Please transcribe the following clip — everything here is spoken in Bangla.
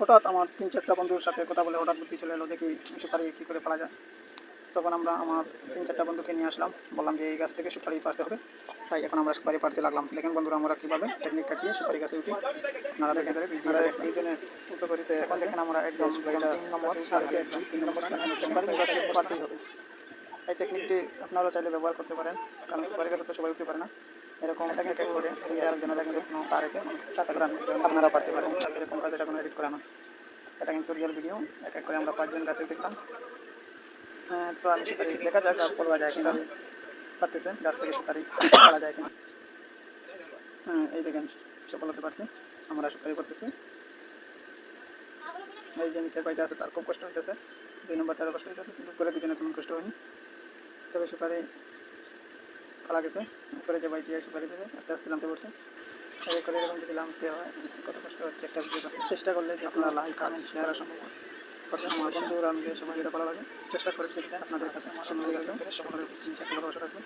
হঠাৎ আমার ৩-৪টা বন্ধুর সাথে কথা বলে হঠাৎ বুদ্ধি চলে এলো, দেখি সুপারি কী করে পাড়া যায়। তখন আমরা আমার ৩-৪টা বন্ধুকে নিয়ে আসলাম, বললাম যে এই গাছ থেকে সুপারি পাড়তে হবে। তাই এখন আমরা সুপারি পাড়তে লাগলাম। দেখেন বন্ধুরা আমরা কীভাবে টেকনিক খাটিয়ে সুপারি গাছে উঠি। আপনারা দেখে ধরে দুইজনে উঠতে করেছে। এখন দেখেন আমরা একদম ৩ নম্বর সার্ভে ৩ নম্বর স্থানে সুপারি গাছে পাড়তেই হবে। এই টেকনিকটি আপনারাও চাইলে ব্যবহার করতে পারেন, কারণ সুপারি গাছে তো সবাই উঠতে পারে না। এরকম এক এক করে আরেকজনের কিন্তু পা রেখে কাজ করান, আপনারা পারতে পারেন। এরকম কাজ এটা কোনো এডিট করা না, এটা কিন্তু রিয়েল ভিডিও। এক এক করে আমরা 5 জন গাছে উঠলাম। তো আমি সুপারি দেখা যাক সফল হওয়া যায় কিনা, পারতেছে গাছ থেকে সুপারি পাড়া যায় কিনা। এই দেখেন সফল হতে পারছি, আমরা সুপারি করতেছি। এই যে নিচের কয়টা আছে তার খুব কষ্ট হইতেছে, 2 নম্বরটারও কষ্ট হইতেছে, কিন্তু উপরে দুজনে তেমন কষ্ট হয়নি। তবে সুপারি পাড়া গেছে। উপরে যে বাইটি সুপারি পেরে আস্তে আস্তে নামতে পারছে। এই করে এরকম যদি নামতে হয় কত কষ্ট হচ্ছে একটা ভিডিও করতে। চেষ্টা করলে যে আপনারা লাইক কমেন্ট শেয়ার সম্ভব করবেন। আমার বন্ধুরা আমি যে সবাই এটা ভালো লাগে চেষ্টা করেছি, আপনাদের কাছে সকলের ভালোবাসা থাকবে।